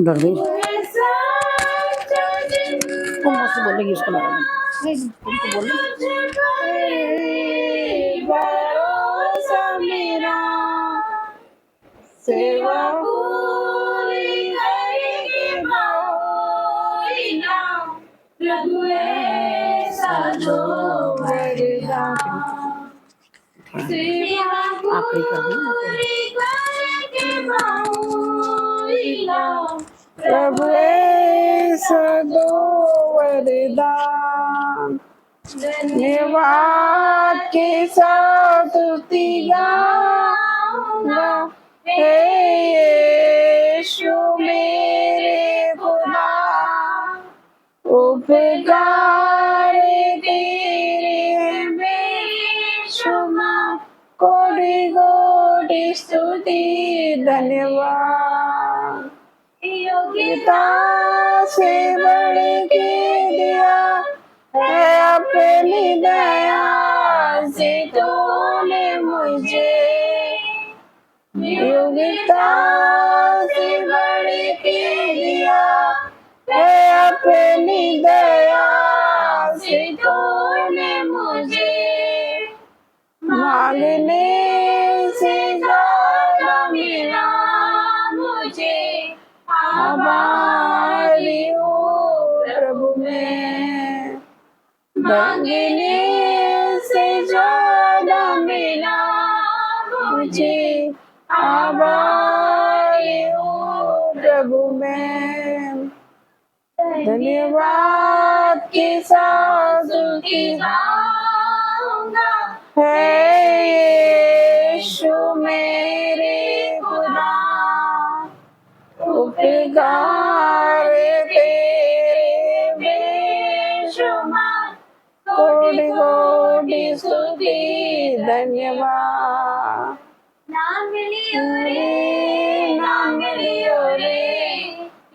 गर्दी तुम मुझसे बोलेगी उसको लगा तुमको बोल भरोसा मेरा सेवा पूरी करेगी बाओइना प्रभु ऐसा दो वरदान सेवा आखिरी कर दी पूरी करेगी बाओइना प्रभु ऐसा दो वरदान धन्यवाद के साथ स्तुति गाऊंगा हे यीशु मेरे खुदा उपकार तेरे बेशुमार कोटि कोटि स्तुति धन्यवाद योग्यता से बढ़ के दिया है अपनी दया से तूने मुझे योग्यता से बढ़ के दिया है अपनी दया से तूने मुझे मांगने से ज्यादा मिला मुझे आभारी हूँ प्रभु मैं मांगने से ज्यादा मिला मुझे आभारी हूँ प्रभु मैं धन्यवाद के साथ स्तुति गाऊंगा हे यीशु मेरे खुदा उपकार तेरे बेशुमार कोटि कोटि स्तुति धन्यवाद नाम लियो रे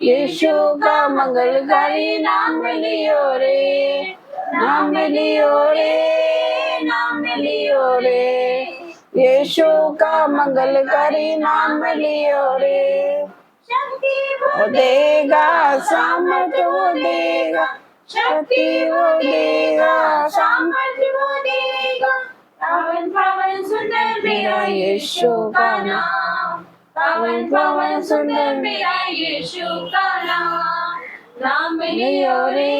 यीशु का मंगलकारी नाम लियो रे नाम लियो रे यीशु का मंगलकारी नाम लियो रे वो देगा सामर्थ वो देगा शक्ति वो देगा सामर्थ वो देगा पावन पावन सुंदर मेरा यीशु का नाम पावन पावन सुंदर मेरा यीशु का नाम लियो रे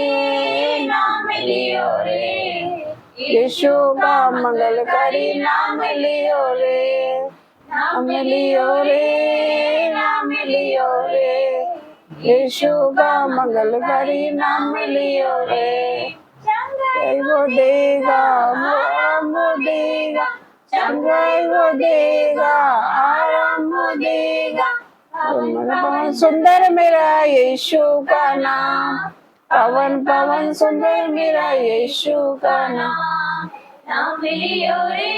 यीशु का मंगलकारी नाम लियो रे नाम लियो रे यीशु का मंगलकारी नाम लियो रे वो देगा वो देगा चंगाई वो देगा आराम वो देगा पवन सुंदर मेरा यीशु का नाम पवन पवन सुंदर मेरा यीशु का नाम लियो रे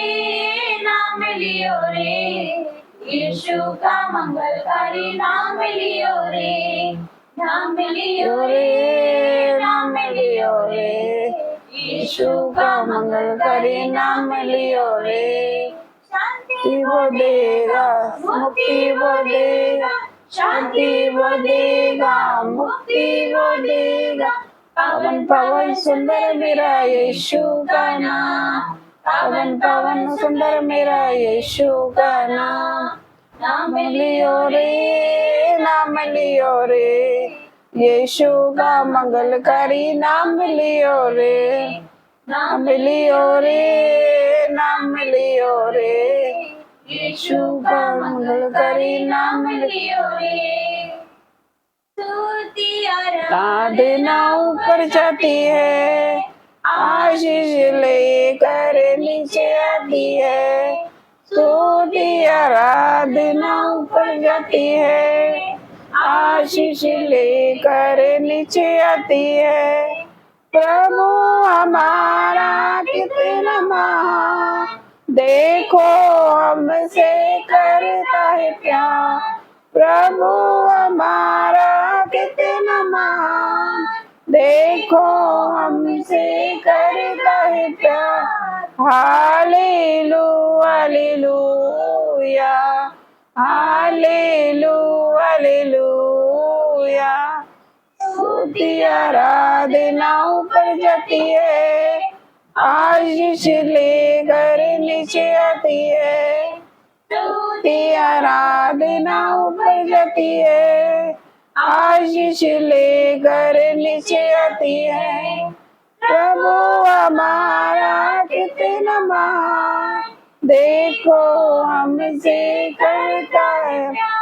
यीशु का मंगलकारी नाम लियो रे यीशु का मंगलकारी नाम लियो रे शांति वो देगा मुक्ति वो देगा शांति वो देगा मुक्ति वो देगा पवन पवन सुंदर मेरा यीशु का नाम पवन पवन सुंदर मेरा यीशु का नाम लियो रे यीशु का मंगलकारी नाम लियो रे नाम लियो रे यीशु का मंगलकारी नाम लियो रे आराधना ऊपर जाती है आशीष लेकर नीचे आती है स्तुति आराधना ऊपर जाती है आशीष लेकर नीचे आती है प्रभु हमारा कितना महान देखो हमसे करता है प्यार प्रभु हमारा कितना महान देखो हमसे करता है प्यार हालेलुया हालेलुया हालेलुया स्तुति आराधना ऊपर जाती है, आशीष लेकर नीचे आती है। स्तुति आराधना ऊपर जाती है, आशीष लेकर नीचे आती है। प्रभु हमारा कितना महान, देखो हमसे करता है प्यार।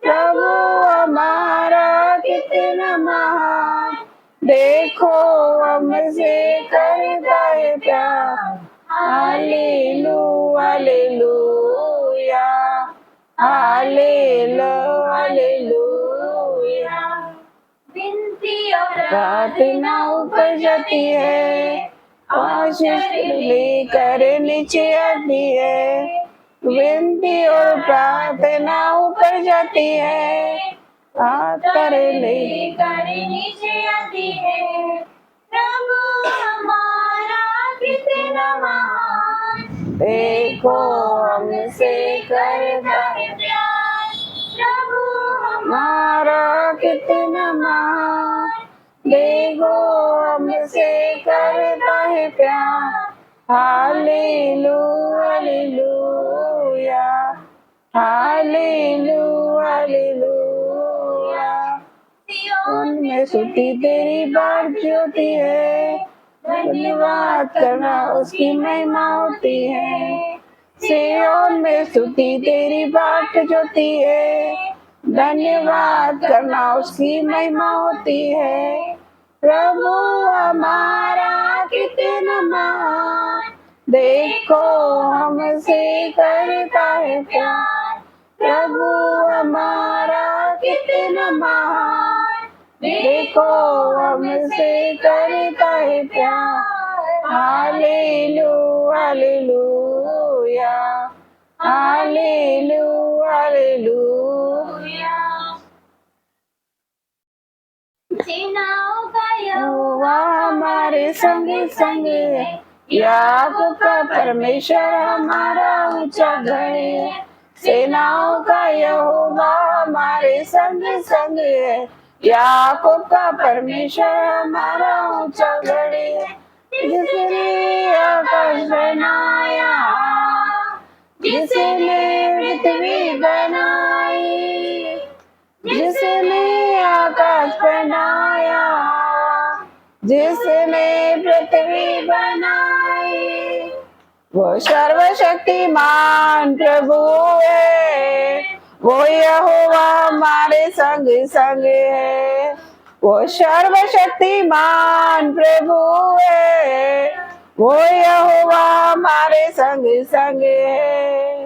प्रभु हमारा कितना महान, देखो हमसे करता है प्यार। Hallelujah hallelujah hallelujah hallelujah. विनती और प्रार्थना ऊपर जाती है, आशीष लेकर नीचे आती है। विनती और प्रार्थना ऊपर जाती है, आतर लेकर नीचे आती है। प्रभु हमारा कितना महान, देखो हमसे करता है प्यार। प्रभु हमारा कितना महान, देखो हमसे करता है प्यार। Hallelujah hallelujah hallelujah hallelujah. सिय्योन में स्तुति तेरी बात होती है, धन्यवाद करना उसकी महिमा होती है। सिय्योन में स्तुति तेरी बात होती है, धन्यवाद करना उसकी महिमा होती है। प्रभु हमारा कितना महान, देखो हमसे करता है प्यार। प्रभु हमारा कितना महान, देखो हमसे करता है प्यार। Hallelujah hallelujah hallelujah hallelujah. सेनाओं का यहोवा हमारे संग संग है, याकूब का परमेश्वर हमारा ऊंचा गढ़ है। सेनाओं का यहोवा हमारे संग संग है, याकूब का परमेश्वर हमारा ऊंचा गढ़ है। जिसने आकाश बनाया, जिसने पृथ्वी बनाई, जिसने आकाश बनाया, जिसने पृथ्वी बनाई, वो सर्वशक्तिमान प्रभु है। वो यहोवा हमारे संग संग है, वो सर्वशक्तिमान प्रभु है। वो यहोवा हमारे संग संग है।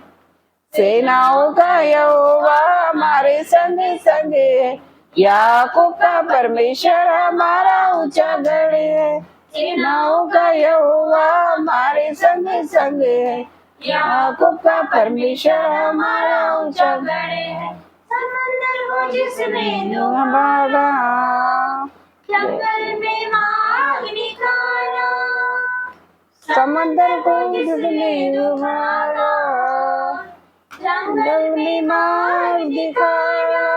सेनाओं का यहोवा हमारे संग संग है, याकूब का परमेश्वर हमारा ऊंचा गढ़ है। सेनाओं का यहोवा हमारे संग संग है, याकूब का परमेश्वर हमारा ऊंचा गढ़ है। समंदर को जिसने डुबाया, जंगल में आग निकाला, समंदर को जिसने डुबाया, जंगल में मार दिखाया।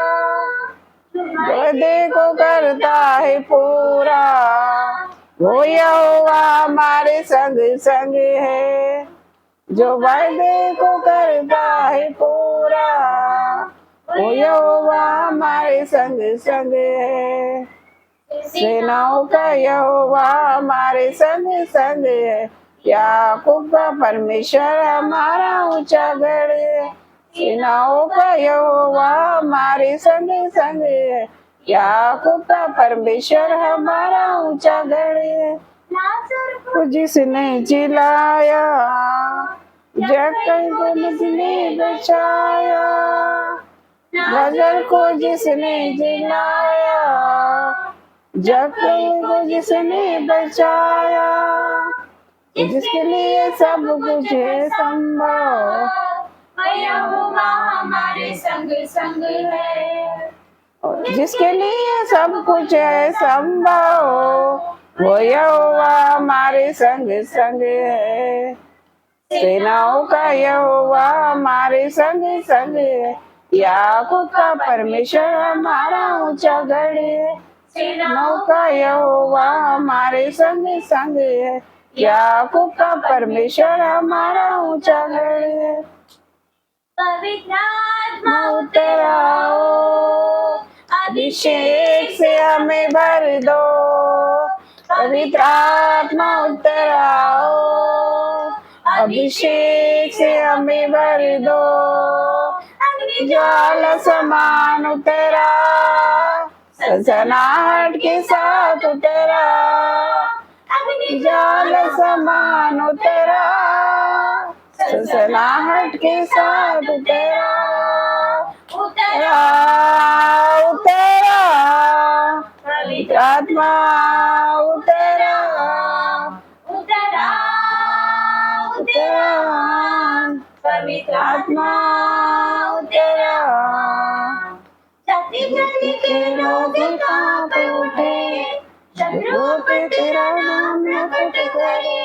वादे को करता है पूरा, वो यहोवा हमारे संग संग है। जो वादे को करता है पूरा, वो यहोवा हमारे संग संग है। सेनाओं का यहोवा हमारे संग संग है, याकूब का परमेश्वर हमारा ऊंचा गढ़ है। सेनाओं का यहोवा हमारे संग संग है, याकूब का परमेश्वर हमारा ऊंचा गढ़ है। को जिसने जिलाया, जक्कई को जिसने बचाया, नजर को जिसने जिलाया, जक्कई को जिसने बचाया, जिसके लिए सब कुछ है संभव, यहोवा हमारे संग संग है। जिसके लिए सब कुछ है संभव, वो यहोवा हमारे संग संग है। सेनाओं का यहोवा हमारे संग संग है, याकूब का परमेश्वर हमारा ऊंचा गढ़ है, सेनाओं का यहोवा हमारे संग संग है। याकूब का परमेश्वर हमारा ऊंचा गढ़ है। पवित्र आत्मा उतर आओ, अभिषेक से हमें भर दो। पवित्र आत्मा उतर आओ, अभिषेक से हमें भर दो। ज्वाला समान उतरा, सनसनाहट के साथ उतरा। ज्वाला समान उतरा, सनसनाहट के साथ उतरा। उतरा उतरा, पवित्र आत्मा उतरा। उतरा उतरा, पवित्र आत्मा उतरा। जाति जाति के लोग कांप उठे, शत्रुओं पे तेरा नाम प्रकट करे।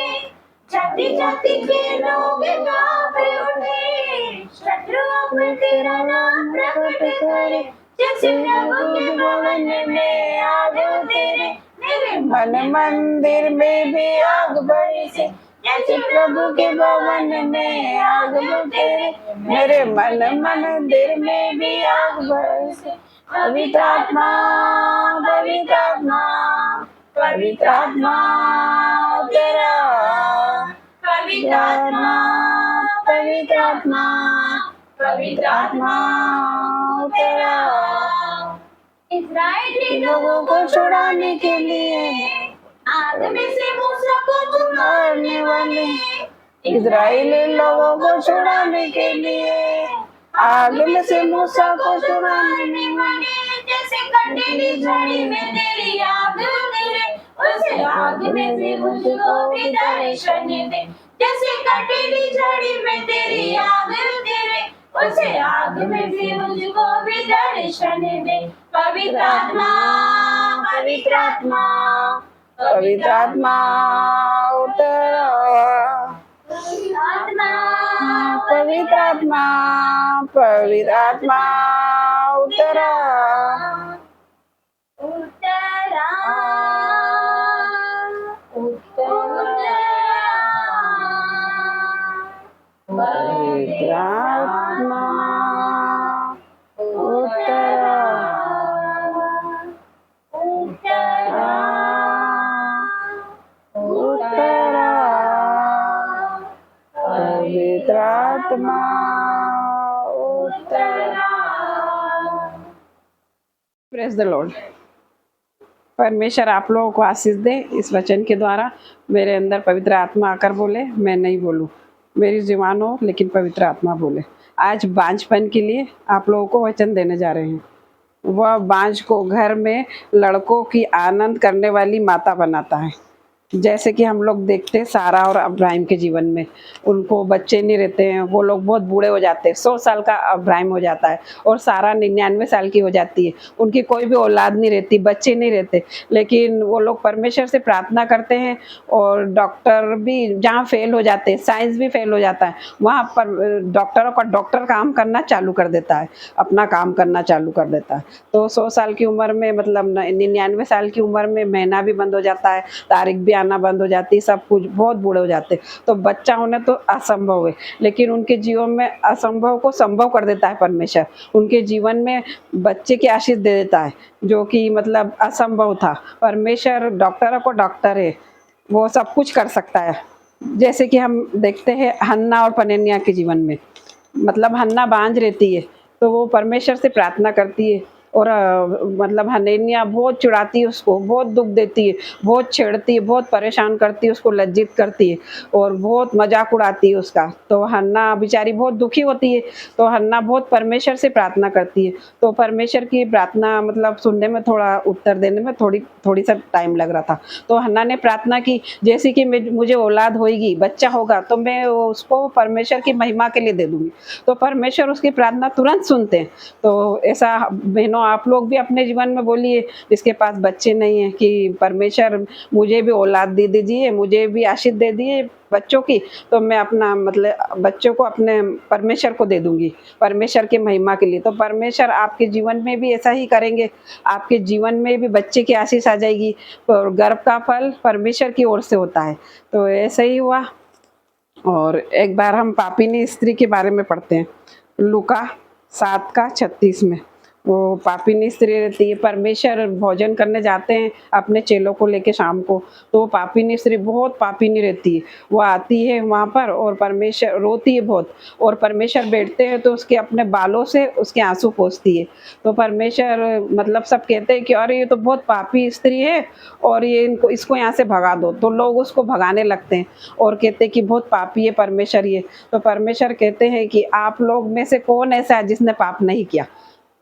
जाति जाति के लोग कांप उठे, शत्रुओं पे तेरा नाम प्रकट करे। जैसे प्रभु के भवन में आग तेरे, मेरे मन मंदिर में भी आग बरसे। जैसे प्रभु के भवन में आग बरसे, मेरे मन मंदिर में भी आग बरसे। पवित्र आत्मा, पवित्र आत्मा, पवित्र आत्मा तेरा। पवित्र पवित्र आत्मा, पवित्र आत्मा, पवित्र आत्मा तेरा। इस्राएली लोगों को छुड़ाने के लिए आग में से मूसा को मारने वाले, इजरायली लोगों को छुड़ाने के लिए आग में से मूसा को छुड़ाने वाले। जैसे कटीली झाड़ी में तेरी आग तेरे, उसे आग में से मुझको भी दर्शन दे। जैसे कटीली झाड़ी में तेरी आग तेरे, उसे आग में से मुझको भी दर्शन दे। पवित्र आत्मा, पवित्र आत्मा, पवित्र आत्मा उतरा। आत्मा, पवित्र आत्मा, पवित्र आत्मा उतरा। उतरा उतरा, पवित्र आत्मा उतरा। उतरा, उतरा, पवित्र आत्मा उतरा। Praise the Lord. परमेश्वर आप लोगों को आशीष दे। इस वचन के द्वारा मेरे अंदर पवित्र आत्मा आकर बोले, मैं नहीं बोलूं, मेरी जुबान हो लेकिन पवित्र आत्मा बोले। आज बांझपन के लिए आप लोगों को वचन देने जा रहे हैं। वह बांझ को घर में लड़कों की आनंद करने वाली माता बनाता है। जैसे कि हम लोग देखते हैं सारा और अब्राहिम के जीवन में, उनको बच्चे नहीं रहते हैं, वो लोग बहुत बूढ़े हो जाते हैं। 100 साल का अब्राहिम हो जाता है और सारा 99 साल की हो जाती है। उनकी कोई भी औलाद नहीं रहती, बच्चे नहीं रहते, लेकिन वो लोग परमेश्वर से प्रार्थना करते हैं। और डॉक्टर भी जहाँ फेल हो जाते हैं, साइंस भी फेल हो जाता है, वहाँ पर डॉक्टरों का डॉक्टर काम करना चालू कर देता है, अपना काम करना चालू कर देता है। तो 100 साल की उम्र में, मतलब 99 साल की उम्र में महीना भी बंद हो जाता है, तारीख भी आना बंद हो जाती है, सब कुछ, बहुत बूढ़े हो जाते। तो बच्चा होना तो असंभव है, लेकिन उनके जीवन में असंभव को संभव कर देता है परमेश्वर। उनके जीवन में बच्चे की आशीष दे देता है, जो कि मतलब असंभव था। परमेश्वर डॉक्टरों को डॉक्टर है, वो सब कुछ कर सकता है। जैसे कि हम देखते हैं हन्ना और पनेनिया के जीवन में, मतलब हन्ना बांझ रहती है तो वो परमेश्वर से प्रार्थना करती है, और मतलब हनन्याह बहुत चिढ़ाती है उसको, बहुत दुख देती है, बहुत छेड़ती है, बहुत परेशान करती है, उसको लज्जित करती है और बहुत मजाक उड़ाती है उसका। तो हन्ना बेचारी बहुत दुखी होती है, तो हन्ना बहुत परमेश्वर से प्रार्थना करती है। तो परमेश्वर की प्रार्थना मतलब सुनने में, थोड़ा उत्तर देने में थोड़ी सा टाइम लग रहा था। तो हन्ना ने प्रार्थना की, जैसे कि मुझे औलाद होगी, बच्चा होगा, तो मैं उसको परमेश्वर की महिमा के लिए दे दूंगी। तो परमेश्वर उसकी प्रार्थना तुरंत सुनते हैं। तो ऐसा बहनों आप लोग भी अपने जीवन में बोलिए, जिसके पास बच्चे नहीं है, कि परमेश्वर मुझे भी औलाद दे दीजिए, मुझे भी आशीष दे दिए बच्चों की, तो मैं अपना मतलब बच्चों को अपने परमेश्वर को दे दूंगी, परमेश्वर की महिमा के लिए। तो परमेश्वर आपके जीवन में भी ऐसा ही करेंगे, आपके जीवन में भी बच्चे की आशीष आ जाएगी। और गर्भ का फल परमेश्वर की ओर से होता है, तो ऐसा ही हुआ। और एक बार हम पापिनी स्त्री के बारे में पढ़ते हैं, लूका 7:36 में। वो पापिनी स्त्री रहती है, परमेश्वर भोजन करने जाते हैं अपने चेलों को लेके शाम को, तो वो पापिनी स्त्री बहुत पापिनी रहती है। वो आती है वहाँ पर और परमेश्वर रोती है बहुत, और परमेश्वर बैठते हैं तो उसके अपने बालों से उसके आंसू पोंछती है। तो परमेश्वर मतलब सब कहते हैं कि अरे ये तो बहुत पापी स्त्री है, और ये इसको यहाँ से भगा दो। तो लोग उसको भगाने लगते हैं और कहते हैं कि बहुत पापी है परमेश्वर ये। तो परमेश्वर कहते हैं कि आप लोग में से कौन ऐसा है जिसने पाप नहीं किया,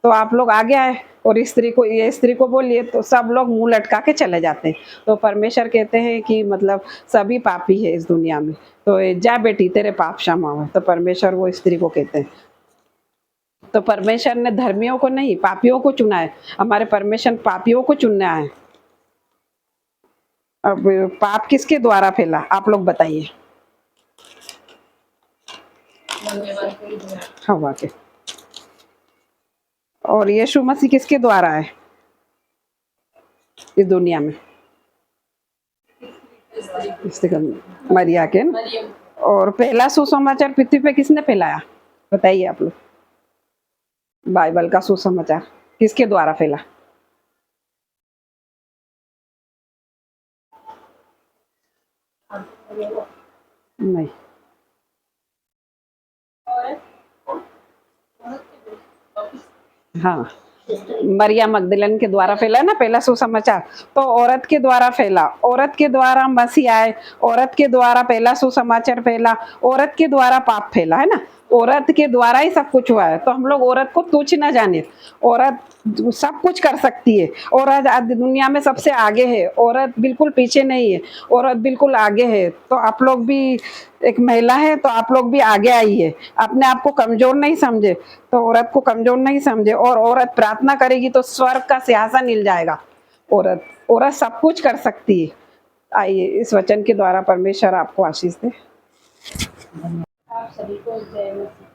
तो आप लोग आगे आए और ये स्त्री को बोलिए, तो सब लोग मुंह लटका के चले जाते हैं। तो परमेश्वर कहते हैं कि मतलब सभी पापी है इस दुनिया में, तो जा बेटी तेरे पाप क्षमा हुए। तो परमेश्वर वो स्त्री को कहते हैं। तो परमेश्वर ने धर्मियों को नहीं, पापियों को चुना है। हमारे परमेश्वर पापियों को चुनना है। अब पाप किसके द्वारा फैला, आप लोग बताइए। हवा के। और यीशु मसीह किसके द्वारा है इस दुनिया में, मरिया के ना। और पहला सुसमाचार पृथ्वी पे किसने फैलाया, बताइए आप लोग। बाइबल का सुसमाचार किसके द्वारा फैला, नहीं, हाँ, मरिया मगदलन के द्वारा फैला ना पहला सुसमाचार। तो औरत के द्वारा फैला, औरत के द्वारा मसीह आए, औरत के द्वारा पहला सुसमाचार फैला, औरत के द्वारा पाप फैला, है ना। औरत के द्वारा ही सब कुछ हुआ है। तो हम लोग औरत को तुच्छ ना जाने, औरत सब कुछ कर सकती है। औरत आज दुनिया में सबसे आगे है, औरत बिल्कुल पीछे नहीं है, औरत बिल्कुल आगे है। तो आप लोग भी एक महिला है, तो आप लोग भी आगे आइए, अपने आप को कमजोर नहीं समझे, तो औरत को कमजोर नहीं समझे। और औरत प्रार्थना करेगी तो स्वर्ग का सिंहासन मिल जाएगा। औरत औरत सब कुछ कर सकती है। आइए इस वचन के द्वारा परमेश्वर आपको आशीष दे। आप सभी को जय मसीह।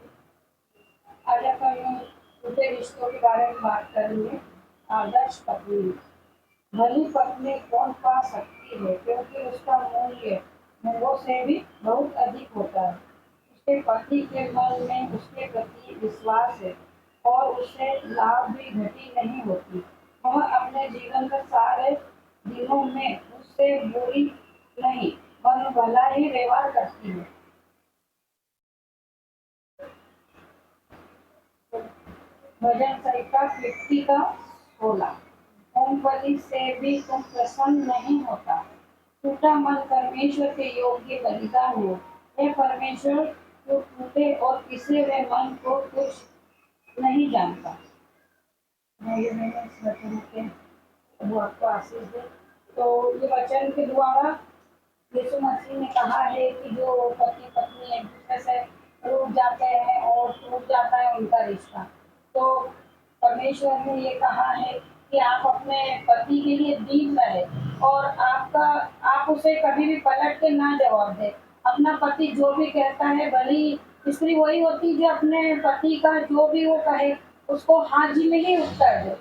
आज अपन टूटे रिश्तों के बारे में बात करेंगे। आदर्श पत्नी, भली पत्नी कौन पा सकती है, क्योंकि उसका मूल्य मूल्यों से भी बहुत अधिक होता है। उसके पति के मन में उसके प्रति विश्वास है और उससे लाभ भी घटी नहीं होती। वह अपने जीवन के सारे दिनों में उससे बुरी नहीं बल्कि भला ही व्यवहार करती है। भजन संहिता 50:16। मूंगफली से भी तुम प्रसन्न नहीं होता, टूटा मन परमेश्वर के योग्य बलिदान हो। हे परमेश्वर, जो टूटे और पिसे हुए मन को कुछ नहीं जानता। मैंने इस वचन के प्रभु आपको आशीष दे। तो ये वचन के द्वारा यीशु मसीह ने कहा है कि जो पति पत्नी एक दूसरे से रूठ जाते हैं और टूट जाता है उनका रिश्ता, तो परमेश्वर ने ये कहा है कि आप अपने पति के लिए दीन रहे और आप उसे कभी भी पलट के ना जवाब दे। अपना पति जो भी कहता है, भली स्त्री वही होती जो अपने पति का जो भी वो कहे उसको हाँ जी में ही उत्तर दे।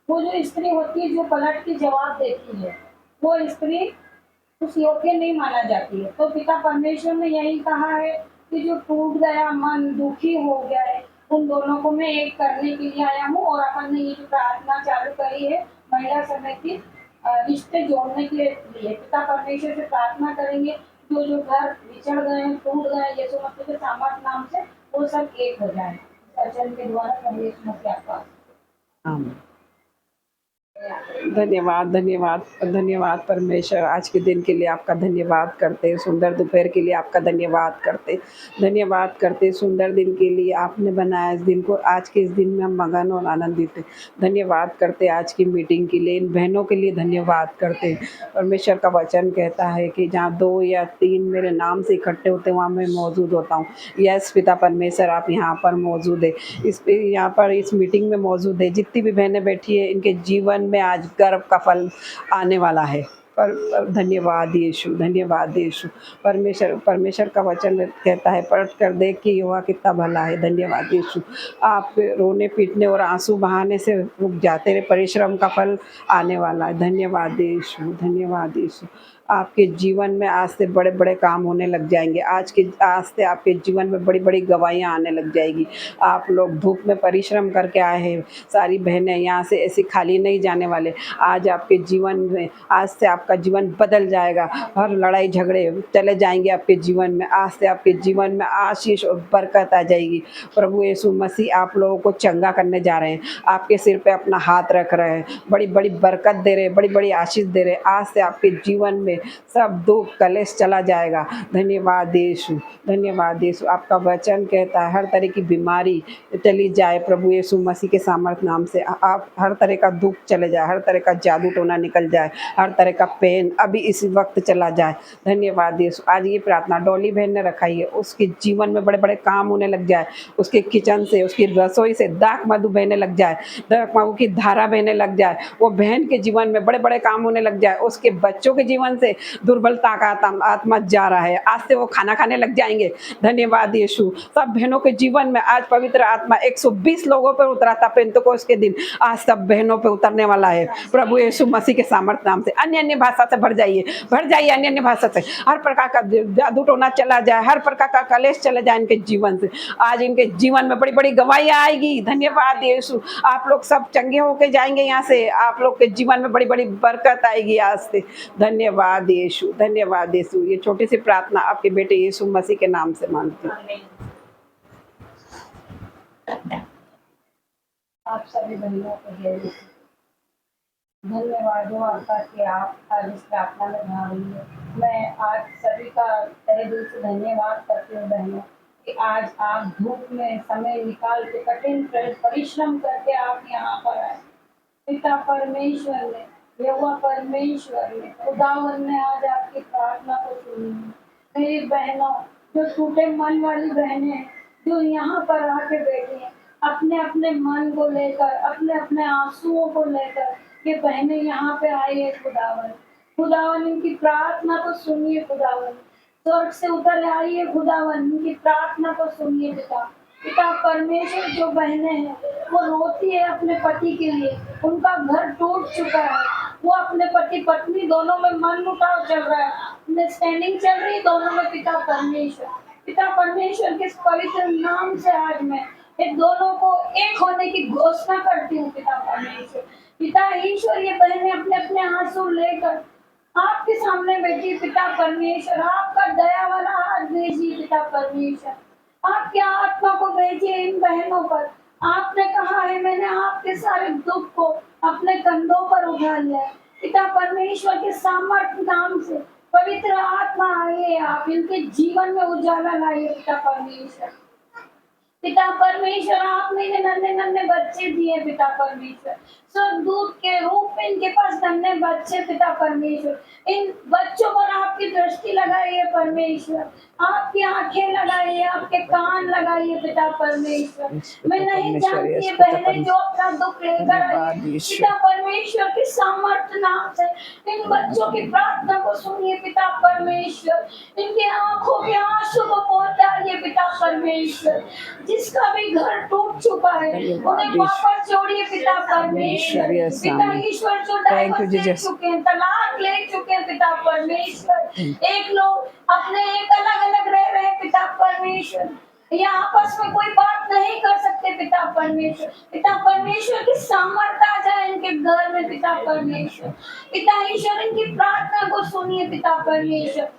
वो जो स्त्री होती है जो पलट के जवाब देती है, वो स्त्री उस योग्य नहीं माना जाती है। तो पिता परमेश्वर ने यही कहा है कि जो टूट गया मन, दुखी हो गया है, उन दोनों को मैं एक करने के लिए आया हूँ। और अपन ने ये जो प्रार्थना चालू करी है महिला समिति रिश्ते जोड़ने के लिए, पिता परमेश्वर से प्रार्थना करेंगे जो जो घर बिछड़ गए हैं, टूट गए, यीशु मसीह के सामर्थ नाम से वो सब एक हो जाए। वचन के द्वारा परमेश्वर मसीह आपका आमीन। धन्यवाद, धन्यवाद, धन्यवाद परमेश्वर। आज के दिन के लिए आपका धन्यवाद करते, सुंदर दोपहर के लिए आपका धन्यवाद करते, धन्यवाद करते, सुंदर दिन के लिए आपने बनाया इस दिन को। आज के इस दिन में हम मगन और आनंदित हैं। धन्यवाद करते आज की मीटिंग के लिए, इन बहनों के लिए धन्यवाद करते। परमेश्वर का वचन कहता है कि जहाँ 2 या 3 मेरे नाम से इकट्ठे होते हैं वहाँ मैं मौजूद होता हूँ। यस पिता परमेश्वर, आप यहाँ पर मौजूद है, यहाँ पर इस मीटिंग में मौजूद है। जितनी भी बहनें बैठी है इनके जीवन में आज गर्व का फल आने वाला है। पर धन्यवाद यीशु, धन्यवाद यीशु। परमेश्वर का वचन कहता है, पलट कर देख कि यहोवा कितना भला है। धन्यवाद यीशु। आप रोने पीटने और आंसू बहाने से रुक जाते रहे, परिश्रम का फल आने वाला है। धन्यवाद यीशु, धन्यवाद यीशु। आपके जीवन में आज से बड़े बड़े काम होने लग जाएंगे। आज से आपके जीवन में बड़ी बड़ी गवाहियाँ आने लग जाएगी। आप लोग धूप में परिश्रम करके आए हैं, सारी बहनें यहाँ से ऐसे खाली नहीं जाने वाले। आज आपके जीवन में, आज से आपका जीवन बदल जाएगा। हर लड़ाई झगड़े चले जाएंगे आपके जीवन में। आज से आपके जीवन में आशीष और बरकत आ जाएगी। प्रभु यीशु मसीह आप लोगों को चंगा करने जा रहे हैं, आपके सिर पे अपना हाथ रख रहे हैं, बड़ी बड़ी बरकत दे रहे हैं, बड़ी बड़ी आशीष दे रहे हैं। आज से आपके जीवन में सब दुख कलेश चला जाएगा। धन्यवाद यीशु, धन्यवाद यीशु। आपका वचन कहता है हर तरह की बीमारी चली जाए प्रभु यीशु मसीह के सामर्थ नाम से। आप हर तरह का दुख चले जाए, हर तरह का जादू टोना निकल जाए, हर तरह का पेन अभी इस वक्त चला जाए। धन्यवाद यीशु। आज ये प्रार्थना डॉली बहन ने रखाई है, उसके जीवन में बड़े बड़े काम होने लग जाए। उसके किचन से, उसकी रसोई से दाख मधु बहने लग जाए, दाख मधु की धारा बहने लग जाए। वो बहन के जीवन में बड़े बड़े काम होने लग जाए। उसके बच्चों के जीवन से दुर्बलता का आत्मा जा रहा है, आज से वो खाना खाने लग जाएंगे। धन्यवाद यीशु। सब बहनों के जीवन में आज पवित्र आत्मा 120 लोगों पर उतरा था पेंतुकोस के दिन, आज सब बहनों पे उतरने वाला है प्रभु यीशु मसीह के सामर्थ नाम से। अन्य अन्य भाषा से भर जाइए, भर जाइए अन्य अन्य भाषा से। हर प्रकार का जादू टोना चला जाए, हर प्रकार का कलेश चले जाए इनके जीवन से। आज इनके जीवन में बड़ी बड़ी गवाहियां आएगी। धन्यवाद यीशु। आप लोग सब चंगे होके जाएंगे यहाँ से, आप लोग के जीवन में बड़ी बड़ी बरकत आएगी आज से। धन्यवाद यीशु, धन्यवाद यीशु। ये छोटी सी प्रार्थना आपके बेटे यीशु मसीह के नाम से मांगती हूँ। आप सभी बहनों को धन्यवाद हो आपका कि आप आज इस प्रार्थना में भाग रही है। मैं आज सभी का तहे दिल से धन्यवाद करती हूँ बहनों कि आज आप धूप में समय निकाल के कठिन परिश्रम करके आप यहाँ पर आए। पिता परमेश्वर ने, यहोवा परमेश्वर ने, खुदावन ने आज आपकी प्रार्थना को सुनी। मेरी बहनों, जो टूटे मन वाली बहनें हैं, जो यहाँ पर आके बैठी हैं, अपने अपने मन को लेकर, अपने अपने आंसुओं को लेकर ये बहनें यहाँ पे आई है। खुदावन इनकी प्रार्थना को सुनिए। खुदावन स्वर्ग से उतर आई है। खुदावन इनकी प्रार्थना को सुनिए। पिता परमेश्वर, जो बहनें हैं वो रोती है अपने पति के लिए, उनका घर टूट चुका है, वो अपने पति पत्नी दोनों में मन मुटाव चल रहा है, अंडरस्टैंडिंग चल रही है दोनों में। पिता परमेश्वर के पवित्र नाम से आज मैं इन दोनों को एक होने की घोषणा करती हूँ। पिता परमेश्वर, पिता ईश्वर, ये बहनें अपने अपने आंसू लेकर आपके सामने बैठी। पिता परमेश्वर, आपका दया वाला हाथ भेजिए। पिता परमेश्वर, आपकी आत्मा को भेजिए इन बहनों पर। आपने कहा है, मैंने आपके सारे दुख को अपने कंधों पर उठा लिया है। पिता परमेश्वर के सामर्थ्य नाम से पवित्र आत्मा आइए, आप इनके जीवन में उजाला लाइए। पिता परमेश्वर, आपने इन्हें नन्हे नन्हे बच्चे दिए। पिता परमेश्वर, स्वर्गदूत के रूप में इनके पास नन्हे बच्चे। पिता परमेश्वर, इन बच्चों पर आपकी दृष्टि लगाइए। परमेश्वर, आपकी आंखें लगाइए, आपके कान लगाइए। पिता परमेश्वर, मैं नहीं जानती ये बहनें जो अपना दुख लेकर आई, पिता परमेश्वर के सामर्थ्य नाम से इन बच्चों की प्रार्थना को सुनिए। पिता परमेश्वर, इनके आंखों के आंसू को पहुंचाइए। पिता परमेश्वर, जिसका भी घर टूट चुका है उन्हें वापस जोड़िए। पिता परमेश्वर, पिता ईश्वर, जो डाइवोर्स ले चुके हैं, तलाक ले चुके हैं, पिता परमेश्वर, एक लोग अपने एक अलग अलग रह रहे हैं। पिता परमेश्वर, ये आपस में कोई बात नहीं कर सकते। पिता परमेश्वर की सामर्थ्य आ जाए इनके घर में। पिता परमेश्वर, पिता ईश्वर, इनकी प्रार्थना को सुनिए। पिता परमेश्वर,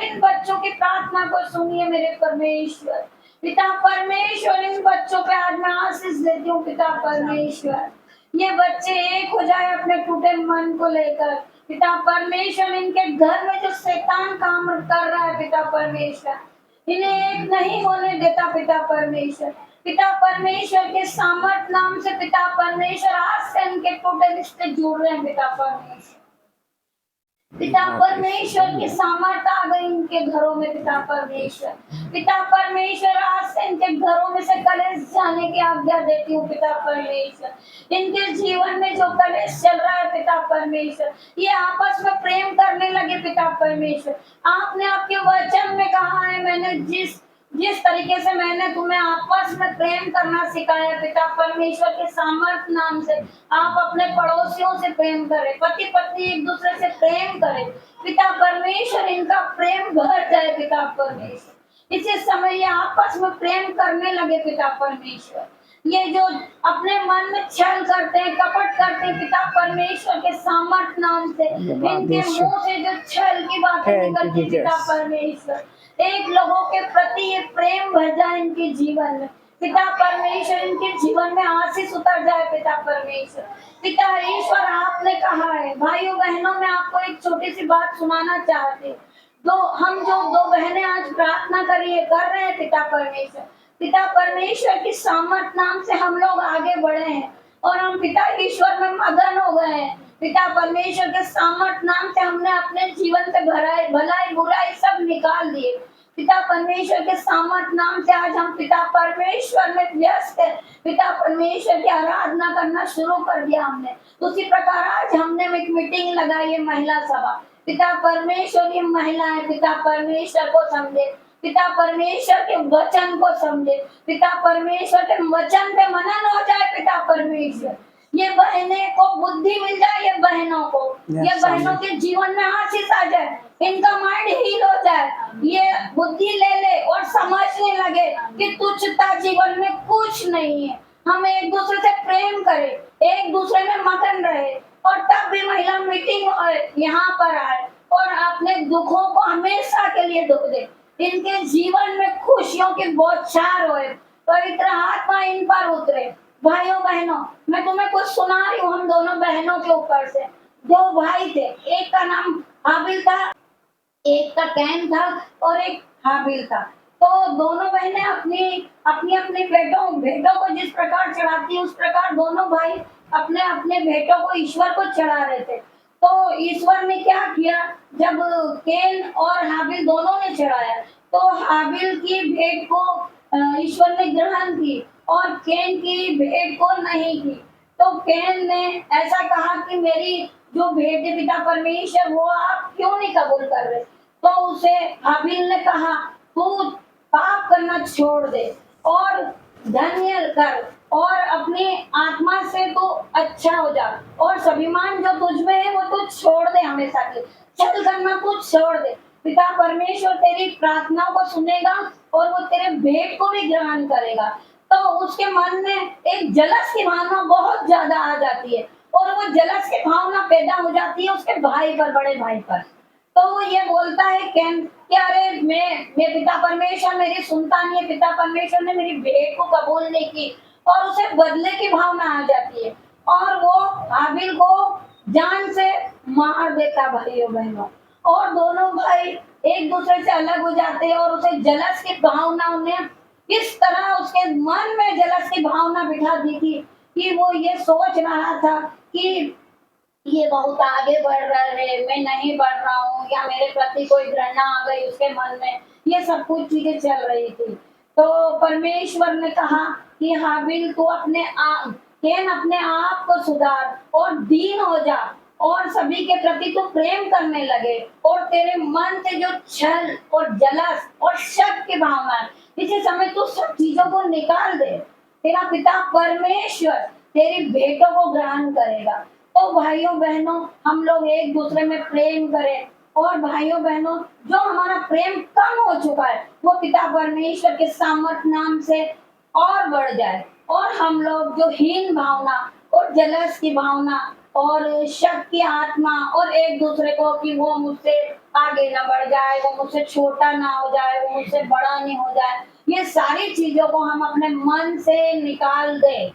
इन बच्चों की प्रार्थना को सुनिए। मेरे परमेश्वर, पिता परमेश्वर, इन बच्चों पे आज मैं आशीष देती हूँ। पिता परमेश्वर, ये बच्चे एक हो जाए अपने टूटे मन को लेकर। पिता परमेश्वर, इनके घर में जो शैतान काम कर रहा है पिता परमेश्वर, इन्हें एक नहीं होने देता पिता परमेश्वर। पिता परमेश्वर के सामर्थ नाम से पिता परमेश्वर आज से इनके टूटे रिश्ते जुड़ रहे हैं पिता परमेश्वर। पिता परमेश्वर की सामर्थ आ गई इनके घरों में पिता परमेश्वर। पिता परमेश्वर आज से इनके घरों में से कलेश जाने की आज्ञा देती हूँ पिता परमेश्वर। इनके जीवन में जो कलेश चल रहा है पिता परमेश्वर, ये आपस में प्रेम करने लगे पिता परमेश्वर। आपने आपके वचन में कहा है, मैंने जिस तरीके से मैंने तुम्हें आपस में प्रेम करना सिखाया पिता परमेश्वर के सामर्थ नाम से, आप अपने पड़ोसियों से प्रेम करें, पति पत्नी एक दूसरे से प्रेम करें पिता परमेश्वर। इनका प्रेम बढ़ जाए पिता परमेश्वर। इसी समय ये आपस में प्रेम करने लगे पिता परमेश्वर। ये जो अपने मन में छल करते हैं, कपट करते हैं पिता परमेश्वर के सामर्थ नाम से, इनके मुंह से जो छल की बातें निकलती पिता परमेश्वर, एक लोगों के प्रति ये प्रेम भर जाए इनके जीवन में पिता परमेश्वर। इनके जीवन में आशीष उतर जाए पिता परमेश्वर। पिता ईश्वर, आपने कहा है, भाइयों बहनों, मैं आपको एक छोटी सी बात सुनाना चाहती हूँ। हम जो दो बहनें आज प्रार्थना कर रहे हैं पिता परमेश्वर, पिता परमेश्वर की सामर्थ नाम से हम लोग आगे बढ़े हैं और हम पिता ईश्वर में मगन हो गए हैं। पिता परमेश्वर के सामर्थ नाम से हमने अपने जीवन से भलाई बुराई सब निकाल दिए। पिता परमेश्वर के सामर्थ नाम से आज हम पिता परमेश्वर में व्यस्त है। पिता परमेश्वर की आराधना करना शुरू कर दिया हमने। उसी प्रकार आज हमने एक मीटिंग लगाई है, महिला सभा। पिता परमेश्वर की महिलाएं पिता परमेश्वर को समझे, पिता परमेश्वर के वचन को समझे, पिता परमेश्वर के वचन पे मनन हो जाए पिता परमेश्वर। ये बहनें को बुद्धि मिल जाए, ये बहनों को, ये बहनों के जीवन में आशीष आ जाए, इनका माइंड हील हो जाए, ये बुद्धि ले ले और समझने लगे कि तुच्छता जीवन में कुछ नहीं है। हम एक दूसरे से प्रेम करें, एक दूसरे में मगन रहे और तब भी महिला मीटिंग यहाँ पर आए और अपने दुखों को हमेशा के लिए धो दे। इनके जीवन में खुशियों की बौछार होए, पवित्र आत्मा इन पर उतरे। भाइयों बहनों, मैं तुम्हें कुछ सुना रही हूँ हम दोनों बहनों के ऊपर से। दो भाई थे, एक का नाम हाबिल था, एक का कैन था और एक हाबिल था। तो दोनों बहनें अपनी बेटों को जिस प्रकार चढ़ाती उस प्रकार दोनों भाई अपने अपने बेटों को ईश्वर को चढ़ा रहे थे। तो ईश्वर ने क्या किया, जब कैन और हाबिल दोनों ने चढ़ाया तो हाबिल की भेंट को ईश्वर ने ग्रहण की और कैन की भेंट को नहीं की। तो कैन ने ऐसा कहा कि मेरी जो भेंट है पिता परमेश्वर वो आप क्यों नहीं कबूल कर रहे। तो उसे हाबिल ने कहा, तू पाप करना छोड़ दे और धन्य कर और अपनी आत्मा से तू अच्छा हो जा और स्वाभिमान जो तुझ में है वो तू छोड़ दे, हमेशा के छल करना तू छोड़ दे। पिता परमेश्वर तेरी प्रार्थनाओं को सुनेगा और वो तेरे भेंट को भी ग्रहण करेगा। तो उसके मन में एक जलस की भावना बहुत ज्यादा आ जाती है और वो जलस की भावना पैदा हो जाती है उसके भाई पर, बड़े भाई पर। तो वो ये बोलता है कैन कि अरे मैं पिता परमेश्वर मेरी सुनता नहीं है, पिता परमेश्वर ने मेरी भेंट को कबूल नहीं की और उसे बदले की भावना आ जाती है और वो हाबिल को जान से मार देता भाइयों बहनों। और दोनों भाई एक दूसरे से अलग हो जाते हैं और उसे जलस की भावना उन्हें इस तरह उसके मन में जलस की भावना बिठा दी थी कि वो ये सोच रहा था कि ये बहुत आगे बढ़ रहे हैं, मैं नहीं बढ़ रहा हूँ, या मेरे प्रति कोई घृणा आ गई उसके मन में, ये सब कुछ चीजें चल रही थी। तो परमेश्वर ने कहा कि हाबिल को अपने आप को सुधार और दीन हो जा और सभी के प्रति तो प्रेम करने लगे और तेरे मन से जो छल और जलस और शक की भावना है इसी समय तू सब चीजों को निकाल दे। तेरा पिता परमेश्वर तेरी भेंटों को ग्रहण करेगा। तो भाइयों बहनों, हम लोग एक दूसरे में प्रेम करें और भाइयों बहनों, जो हमारा प्रेम कम हो चुका है वो पिता परमेश्वर के सामर्थ नाम से और बढ़ जाए और हम लोग जो हीन भावना और जलस की भावना और शक की आत्मा और एक दूसरे को कि वो मुझसे आगे ना बढ़ जाए, वो मुझसे छोटा ना हो जाए, वो मुझसे बड़ा नहीं हो जाए, ये सारी चीजों को हम अपने मन से निकाल दें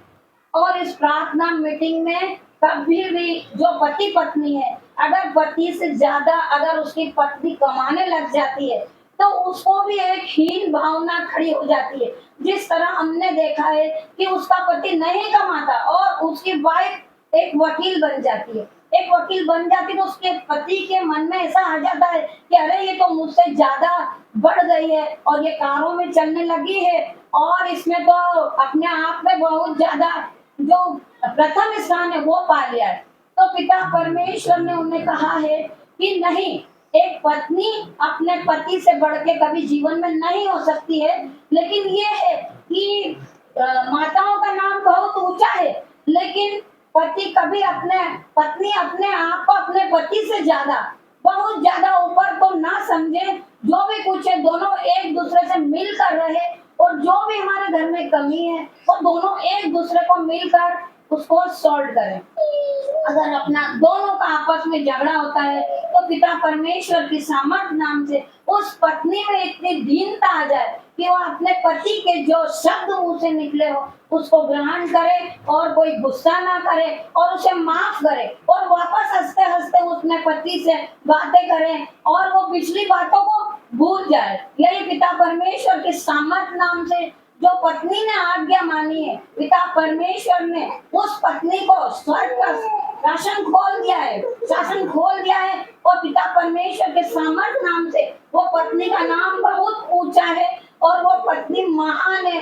और इस प्रार्थना मीटिंग में कभी भी जो पति पत्नी है, अगर पति से ज्यादा अगर उसकी पत्नी कमाने लग जाती है तो उसको भी एक हीन भावना खड़ी हो जाती है। जिस तरह हमने देखा है कि उसका पति नहीं कमाता और उसकी वाइफ एक वकील बन जाती है, एक वकील बन जाती है तो उसके पति के मन में ऐसा आ जाता है कि अरे ये तो मुझसे ज्यादा बढ़ गई है और ये कारों में चलने लगी है और इसमें तो अपने आप में बहुत ज्यादा जो प्रथम स्थान है वो पा लिया है। तो पिता परमेश्वर ने उन्हें कहा है कि नहीं, एक पत्नी अपने पति से बढ़ के कभी जीवन में नहीं हो सकती है, लेकिन ये है कि माताओं का नाम बहुत ऊंचा है, लेकिन पति कभी अपने पत्नी अपने आप को अपने पति से ज्यादा बहुत ज्यादा ऊपर तो ना समझे। जो भी कुछ है दोनों एक दूसरे से मिलकर रहे और जो भी हमारे घर में कमी है वो दोनों एक दूसरे को मिलकर उसको सॉल्व करें। अगर अपना दोनों का आपस में झगड़ा होता है तो पिता परमेश्वर की सामर्थ नाम से उस पत्नी में इतनी दीनता आ जाए कि वो अपने पति के जो शब्द मुंह से निकले हो उसको ग्रहण करे और कोई गुस्सा ना करे और उसे माफ करे और वापस हंसते हंसते उसने पति से बातें करें और वो पिछली बातों को भूल जाए। यही पिता परमेश्वर के सामर्थ नाम से जो पत्नी ने आज्ञा मानी है, पिता परमेश्वर ने उस पत्नी को स्वर्ग का शासन खोल दिया है, शासन खोल दिया है और पिता परमेश्वर के सामर्थ नाम से वो पत्नी का नाम बहुत ऊंचा है और वो पत्नी महान है।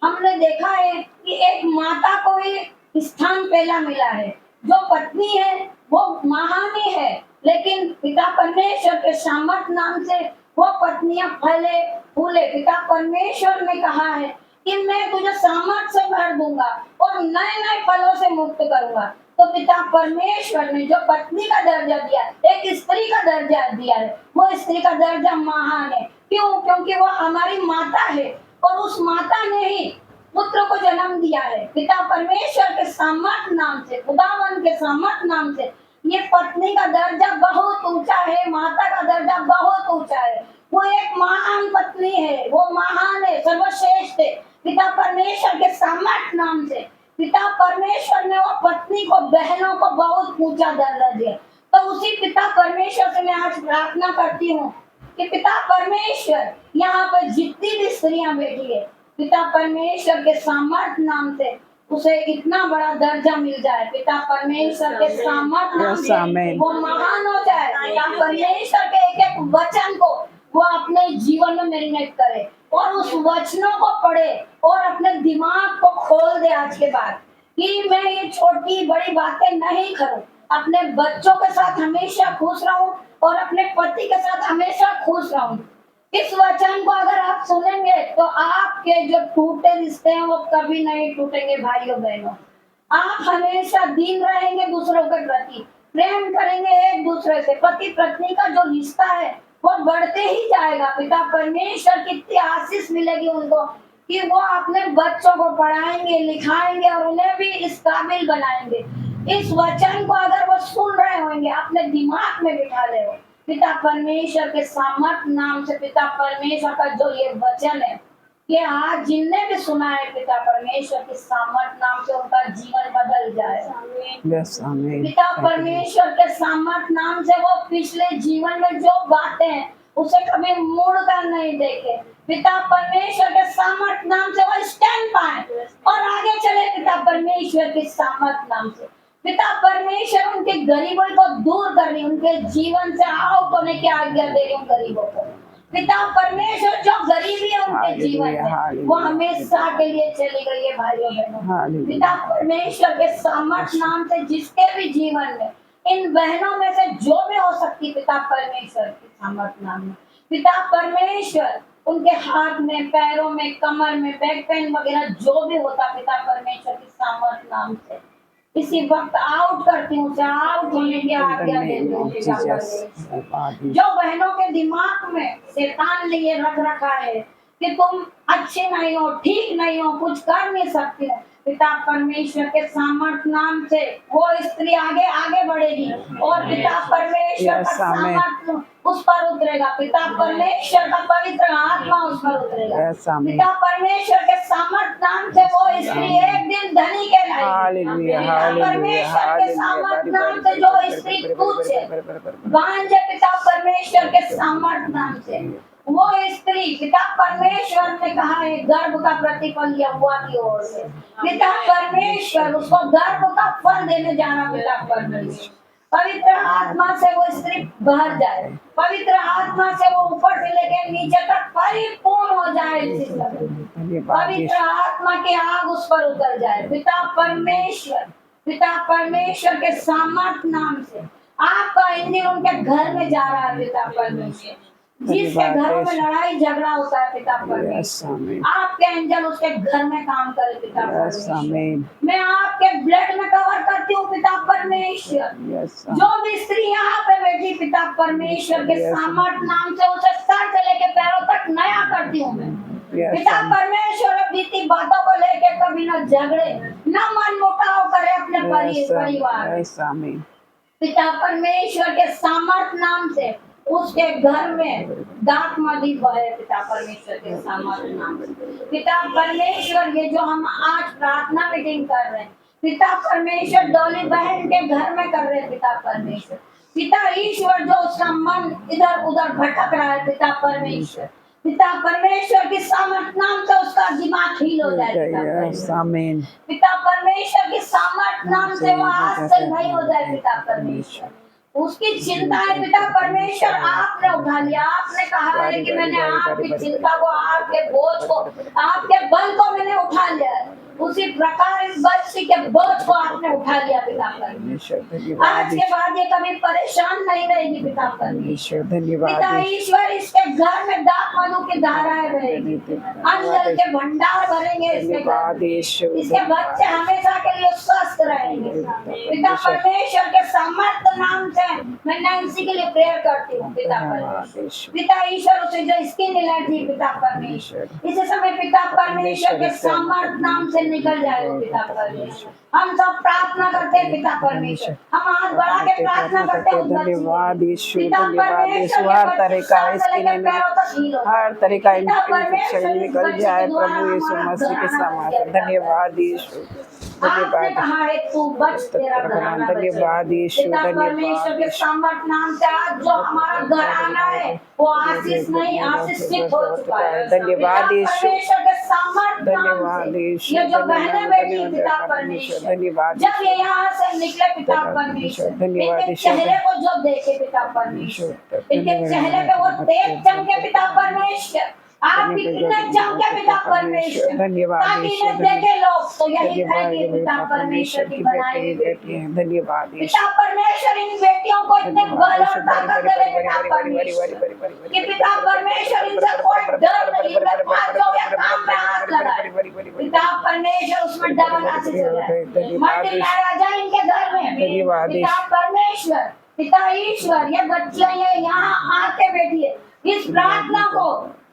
हमने देखा है कि एक माता को ही स्थान पहला मिला है, जो पत्नी है वो महान ही है, लेकिन पिता परमेश्वर के सामर्थ नाम से वो पत्नियां फले फूले। पिता परमेश्वर ने कहा है कि मैं तुझे सामर्थ्य से भर दूंगा और नए नए फलों से मुक्त करूंगा। तो पिता परमेश्वर ने जो पत्नी का दर्जा दिया, एक स्त्री का दर्जा दिया है, वो स्त्री का दर्जा महान है। क्यों? क्योंकि वो हमारी माता है और उस माता ने ही पुत्र को जन्म दिया है। पिता परमेश्वर के सामर्थ नाम से, खुदावन के सामर्थ नाम से ये पत्नी का दर्जा बहुत ऊंचा है, माता का दर्जा बहुत ऊंचा है। वो एक महान पत्नी है, वो महान है, सर्वश्रेष्ठ है। पिता परमेश्वर के सामर्थ नाम से पिता परमेश्वर ने वो पत्नी को, बहनों को बहुत ऊंचा दर्जा दिया। तो उसी पिता परमेश्वर से मैं आज प्रार्थना करती हूँ कि पिता परमेश्वर यहाँ पर जितनी भी स्त्रियां बैठी है, पिता परमेश्वर के सामर्थ नाम से उसे इतना बड़ा दर्जा मिल जाए। पिता परमेश्वर के सामर्थ नाम से वो महान हो जाए। पिता परमेश्वर के एक एक वचन को वो अपने जीवन में मैरिनेट करे और उस वचनों को पढ़े और अपने दिमाग को खोल दे आज के बाद कि मैं ये छोटी बड़ी बातें नहीं करूं, अपने बच्चों के साथ हमेशा खुश रहूं और अपने पति के साथ हमेशा खुश रहूं। इस वचन को अगर आप सुनेंगे तो आपके जो टूटे रिश्ते हैं वो कभी नहीं टूटेंगे। भाइयों बहनों, आप हमेशा दीन रहेंगे, दूसरों के प्रति प्रेम करेंगे, एक दूसरे से पति पत्नी का जो रिश्ता है वो बढ़ते ही जाएगा। पिता परमेश्वर कितनी आशीष मिलेगी उनको कि वो अपने बच्चों को पढ़ाएंगे, लिखाएंगे और उन्हें भी इस काबिल बनाएंगे। इस वचन को अगर वो सुन रहे होंगे, अपने दिमाग में बिठा ले हो, पिता परमेश्वर के सामर्थ नाम से, पिता परमेश्वर का जो ये वचन है, ये आज जिनने भी सुना है पिता परमेश्वर के सामर्थ नाम से उनका जीवन बदल जाए। पिता परमेश्वर के सामर्थ नाम से वो पिछले जीवन में जो बातें हैं उसे कभी मुड़ कर नहीं देखे। पिता परमेश्वर के सामर्थ नाम से वो स्टैंड पाए और आगे चले। पिता परमेश्वर के सामर्थ नाम से पिता परमेश्वर उनके गरीबों को दूर कर रही, उनके जीवन से आउट होने की आज्ञा दे रही हूँ गरीबों को। पिता परमेश्वर जो गरीबी है उनके जीवन में वो हमेशा के लिए चली गई है। भाइयों बहनों, पिता परमेश्वर के सामर्थ नाम से जिसके भी जीवन में इन बहनों में से जो भी हो सकती, पिता परमेश्वर के सामर्थ नाम में पिता परमेश्वर उनके हाथ में, पैरों में, कमर में, बैक पेन वगैरह जो भी होता, पिता परमेश्वर के सामर्थ नाम से इसी वक्त आउट करती हूँ, आउट होने की आज्ञा देती हूँ। जो बहनों के दिमाग में शैतान ने ये रख रखा है कि तुम अच्छे नहीं हो, ठीक नहीं हो, कुछ कर नहीं सकती हो, पिता परमेश्वर के सामर्थ नाम से वो स्त्री आगे आगे बढ़ेगी और पिता परमेश्वर का सामर्थ उस पर उतरेगा, पिता परमेश्वर का पवित्र आत्मा उस पर उतरेगा। Yes, आमीन। पिता परमेश्वर के सामर्थ नाम से वो स्त्री एक दिन धनी कहलाएगी। हालेलुया, पिता हालेलुया, परमेश्वर के हालेलुया। सामर्थ नाम से जो स्त्री पूछे बांझ है, पिता परमेश्वर के सामर्थ नाम से वो स्त्री, पिता परमेश्वर ने कहा है गर्भ का प्रतिफल यहोवा की ओर से। पिता परमेश्वर उसको गर्भ का फल देने जाना, पिता परमेश्वर पवित्र आत्मा से वो स्त्री भर जाए, पवित्र आत्मा से वो ऊपर से लेकर नीचे तक परिपूर्ण हो जाए। पवित्र आत्मा की आग उस पर उतर जाए। पिता परमेश्वर के सामर्थ नाम से आपका इंजन उनके घर में जा रहा है। पिता परमेश्वर जिसके घरों में लड़ाई झगड़ा होता है, पिता परमेश्वर आपके एंजल उसके घर में काम करे। पिता परमेश्वर मैं आपके ब्लड में कवर करती हूँ। पिता परमेश्वर जो भी स्त्री यहाँ पे बैठी, पिता परमेश्वर के सामर्थ नाम से उसे सर से लेके पैरों तक नया करती हूँ मैं। पिता परमेश्वर बीती बातों को लेके कभी न झगड़े न मन मुटाव करे अपने परिवार। पिता परमेश्वर के सामर्थ नाम से उसके घर में दांत मदी बहे। पिता परमेश्वर के सामर्थ नाम से पिता परमेश्वर ये जो हम आज प्रार्थना मीटिंग कर रहे हैं, पिता परमेश्वर डोली बहन के घर में कर रहे हैं। पिता परमेश्वर पिता ईश्वर जो उसका मन इधर उधर भटक रहा है, पिता परमेश्वर की सामर्थ नाम से उसका दिमाग हील हो जाए। पिता परमेश्वर की सामर्थ नाम से वो आज से नहीं हो जाए। पिता परमेश्वर उसकी चिंता है, पिता परमेश्वर आपने उठा लिया। आपने कहा है कि मैंने आपकी चिंता को, आपके बोझ को, आपके बल को मैंने उठा लिया है। उसी प्रकार इस बच्ची के बोझ को आपने उठा लिया। पिता परमेश्वर आज के बाद ये कभी परेशान नहीं रहेगी। पिता परमेश्वर पिता ईश्वर इसके घर में दाख मधु की धाराएं बहेगी, अंजल के भंडार भरेंगे इसके घर। इसके बच्चे हमेशा के लिए स्वस्थ रहेंगे। पिता परमेश्वर के सामर्थ नाम से मैं नैन्सी के लिए प्रेयर करती हूँ। पिता परमेश्वर पिता ईश्वर उसे जो स्किन एलर्जी, पिता परमेश्वर इसी समय पिता परमेश्वर के सामर्थ नाम से निकल जाए। पिता परमेश्वर हम सब प्रार्थना करते हैं। पिता परमेश्वर हम हाथ बढ़ा के प्रार्थना करते हैं। धन्यवाद यीशु, धन्यवाद यीशु। हर तरह का हर तरह का इन्फेक्शन निकल जाए प्रभु यीशु मसीह के सामने। धन्यवाद यीशु, आपने कहा है तू बच तेरा घराना बचे। धन्यवाद यीशु, पिता परमेश्वर के सामर्थ नाम से आज जो हमारा घर आना है वो आशीष नहीं आशीषित हो चुका है। धन्यवाद यीशु, परमेश्वर के सामर्थ धन्यवाद यीशु। ये जो बहनें बैठी, पिता परमेश्वर धन्यवाद जब ये यहाँ से निकले, पिता परमेश्वर इनके चेहरे को जो देखे, पिता परमेश्वर इनके चेहरे पे वो तेज चमके। पिता परमेश्वर आप इतने चमके, पिता परमेश्वर ताकि इन्हें देखे लोग तो यही कहेंगे पिता परमेश्वर की बनाई हुई बेटी है। धन्यवाद पिता परमेश्वर इन बेटियों को इतने बल और ताकत दे, पिता परमेश्वर कि पिता परमेश्वर इनसे कोई डर नहीं, काम में हाथ लगाए। पिता परमेश्वर उसमें डबल आशीष हो जाए, मल्टीप्लाई आ जाए इनके घर में। पिता परमेश्वर पिता ईश्वर ये बच्चियां ये यहाँ आके बैठी है, इस प्रार्थना को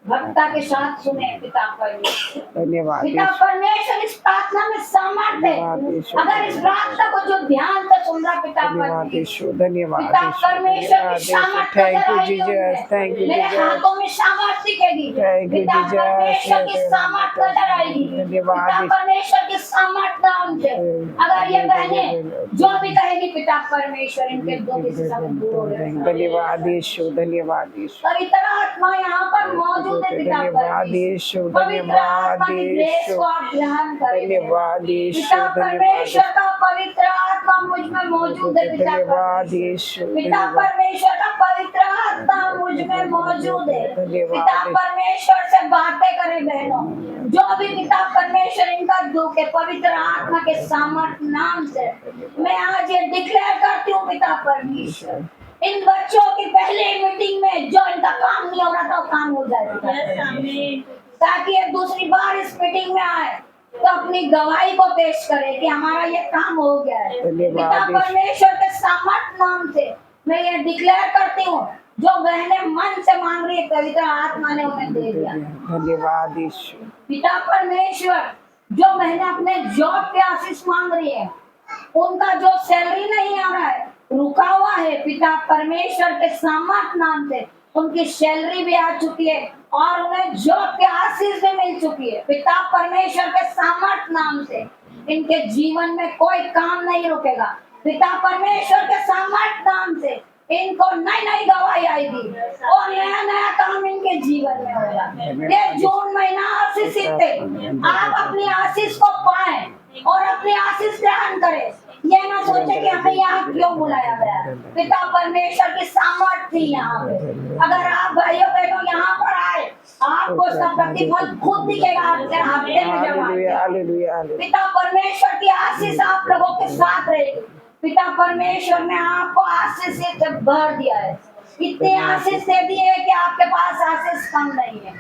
भक्ता के साथ सुने। पिता परमेश्वर धन्यवाद पिता परमेश्वर इस प्रार्थना में सामर्थ्य है। अगर इस प्रार्थना को जो ध्यान से सुन रहा, पिता परमेश्वर धन्यवाद पिता परमेश्वर की सामर्थ्य मेरे हाथों में सामर्थ्य दिखेगी। पिता परमेश्वर की सामर्थ्य नजर आएगी। पिता परमेश्वर की सामर्थ्य उनसे अगर ये बहनें जो भी कहेगी, पिता परमेश्वर इनके दो किसी समय दूर हो जाएगा। धन्यवाद यीशु, धन्यवाद यीशु। पवित्र आत्मा यहाँ पर मौजूद है। पिता धन्यवाद यीशु, धन्यवाद यीशु, धन्यवाद यीशु। पिता परमेश्वर का पवित्र आत्मा मुझ में मौजूद है। धन्यवाद यीशु, पिता परमेश्वर का पवित्र आत्मा मुझ में मौजूद है। पिता परमेश्वर से बातें करें बहनों, जो भी पिता परमेश्वर इनका दुख है, पवित्र आत्मा के सामर्थ्य नाम से मैं आज ये डिक्लेयर करती हूँ। पिता परमेश्वर इन बच्चों की पहले मीटिंग में जो इनका काम नहीं हो रहा था वो काम हो जाए, ताकि ये दूसरी बार इस मीटिंग में आए तो अपनी गवाही को पेश करे कि हमारा ये काम हो गया है। पिता परमेश्वर के सामर्थ्य नाम से मैं ये डिक्लेयर करती हूँ, जो बहनें मन से मांग रही है पवित्र आत्मा ने उन्हें दे दिया। धन्यवाद यीशु। पिता परमेश्वर जो बहनें अपने जॉब के आशीष मांग रही है, उनका जो सैलरी नहीं आ रहा है, रुका हुआ है पिता परमेश्वर के सामर्थ नाम से उनकी सैलरी भी आ चुकी है और उन्हें जॉब की आशीष भी मिल चुकी है। पिता परमेश्वर के सामर्थ नाम से इनके जीवन में कोई काम नहीं रुकेगा। पिता परमेश्वर के सामर्थ नाम से इनको नई नई गवाही आएगी और नया नया काम इनके जीवन में होगा। ये जून महीना आशीषित है। आप अपनी आशीष को पाएं और अपनी आशीष ग्रहण करें। ये ना सोचे कि हमें यहाँ क्यों बुलाया गया। पिता परमेश्वर की सामर्थ थी यहाँ पे। अगर आप भाइयों बहनों यहाँ पर आए, आपको उसका प्रतिफल खुद दिखेगा आपके हफ्ते में जब आएंगे। पिता परमेश्वर की आशीष आप लोगों के साथ रहेगी। पिता परमेश्वर ने आपको आशीष से भर दिया है। इतनी आशीष दे दी है कि आपके पास आशीष कम नहीं है।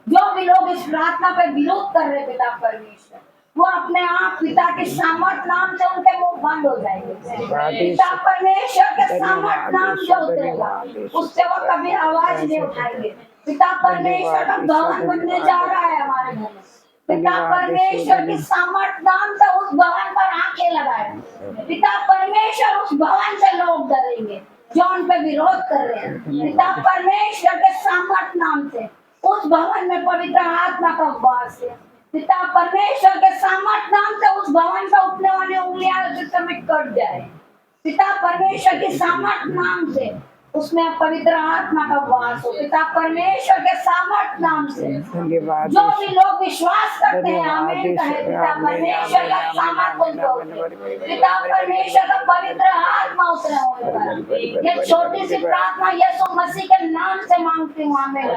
जो भी लोग इस प्रार्थना पे विरोध कर रहे पिता परमेश्वर, वो अपने आप पिता के सामर्थ नाम से उनके मुंह बंद हो जाएंगे। पिता परमेश्वर के सामर्थ नाम जो उतरेगा उससे वो कभी आवाज नहीं उठाएंगे। पिता परमेश्वर का भवन बनने जा रहा है हमारे घर में। पिता परमेश्वर की सामर्थ नाम से उस भवन पर आंखें लगाए। पिता परमेश्वर उस भवन से लोग डरेंगे जो उन पे विरोध कर रहे हैं। पिता परमेश्वर के सामर्थ नाम से उस भवन में पवित्र आत्मा का वास है। पिता परमेश्वर के सामर्थ नाम से उस भवन पर उठने वाली उंगलियां उस समय कट जाए। पिता परमेश्वर के सामर्थ नाम से उसमें पवित्र आत्मा का वास हो। पिता परमेश्वर के सामर्थ नाम से जो भी लोग विश्वास करते हैं आमीन कहे। पिता परमेश्वर का सामर्थ उनको, पिता परमेश्वर का पवित्र आत्मा उतरे होने। ये छोटी सी प्रार्थना यीशु मसीह के नाम से मांगती हूँ आमीन।